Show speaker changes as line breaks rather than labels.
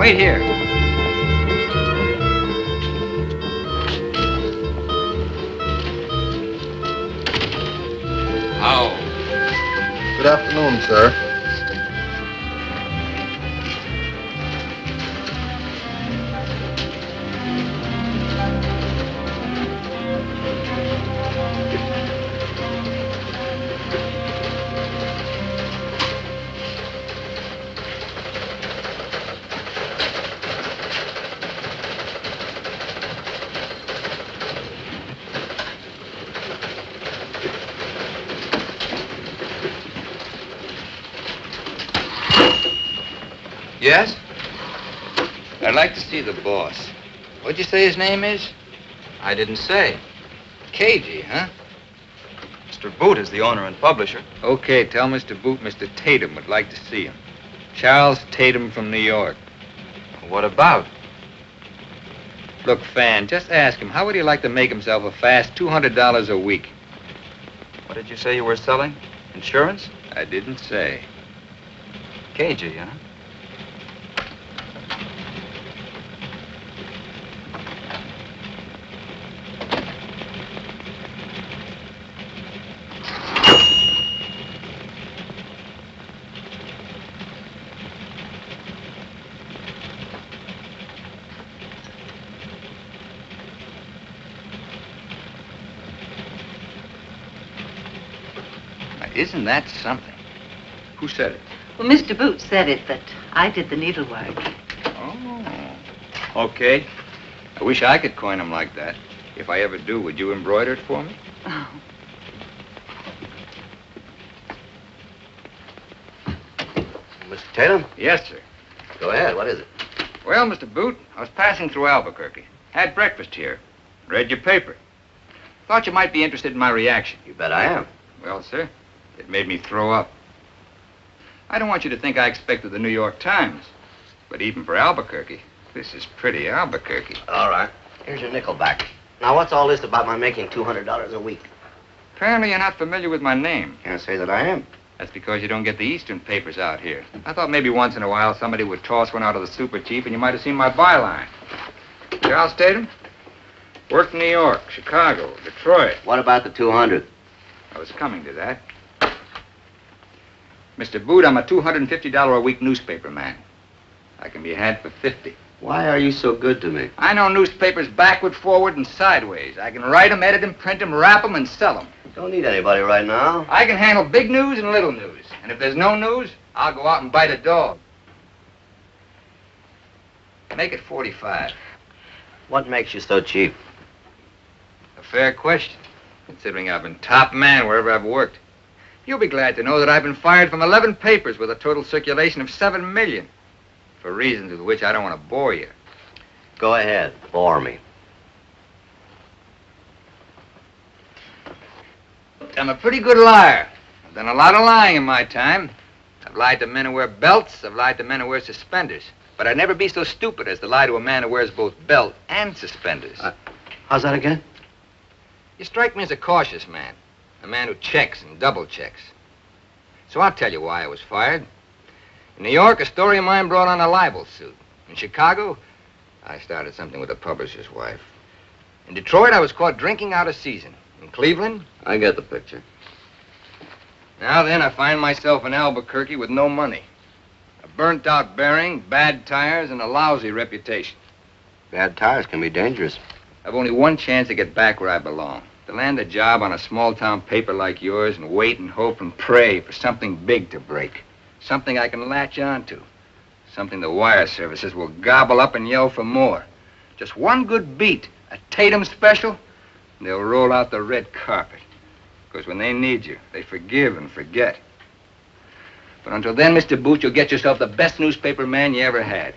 Wait here. How?
Good afternoon, sir.
Yes? I'd like to see the boss. What'd you say his name is?
I didn't say.
Cagey, huh?
Mr. Boot is the owner and publisher.
Okay, tell Mr. Boot Mr. Tatum would like to see him. Charles Tatum from New York.
What about?
Look, Fan, just ask him, how would he like to make himself a fast $200 a week?
What did you say you were selling? Insurance?
I didn't say.
Cagey, huh?
Isn't that something? Who said it?
Well, Mr. Boot said it, but I did the needlework.
Oh. Okay. I wish I could coin them like that. If I ever do, would you embroider it for me?
Oh.
Mr. Tatum?
Yes, sir.
Go ahead. What is it?
Well, Mr. Boot, I was passing through Albuquerque. Had breakfast here. Read your paper. Thought you might be interested in my reaction.
You bet I am.
Well, sir, it made me throw up. I don't want you to think I expected the New York Times. But even for Albuquerque, this is pretty Albuquerque.
All right. Here's your nickel back. Now, what's all this about my making $200 a week?
Apparently you're not familiar with my name.
Can't say that I am.
That's because you don't get the Eastern papers out here. I thought maybe once in a while somebody would toss one out of the super chief and you might have seen my byline. Charles Tatum? Worked in New York, Chicago, Detroit.
What about the 200?
I was coming to that. Mr. Boot, I'm a $250 a week newspaper man. I can be had for $50.
Why are you so good to me?
I know newspapers backward, forward, and sideways. I can write them, edit them, print them, wrap them, and sell them.
Don't need anybody right now.
I can handle big news and little news. And if there's no news, I'll go out and bite a dog. Make it 45.
What makes you so cheap?
A fair question, considering I've been top man wherever I've worked. You'll be glad to know that I've been fired from 11 papers with a total circulation of 7 million. For reasons with which I don't want to bore you.
Go ahead. Bore me.
I'm a pretty good liar. I've done a lot of lying in my time. I've lied to men who wear belts. I've lied to men who wear suspenders. But I'd never be so stupid as to lie to a man who wears both belt and suspenders.
How's that again?
You strike me as a cautious man. A man who checks and double checks. So I'll tell you why I was fired. In New York, a story of mine brought on a libel suit. In Chicago, I started something with a publisher's wife. In Detroit, I was caught drinking out of season. In Cleveland,
I get the picture.
now then, I find myself in Albuquerque with no money. A burnt-out bearing, bad tires, and a lousy reputation.
Bad tires can be dangerous.
I've only one chance to get back where I belong. To land a job on a small-town paper like yours and wait and hope and pray for something big to break. Something I can latch onto. Something the wire services will gobble up and yell for more. Just one good beat, a Tatum special, and they'll roll out the red carpet. Because when they need you, they forgive and forget. But until then, Mr. Boot, you'll get yourself the best newspaper man you ever had.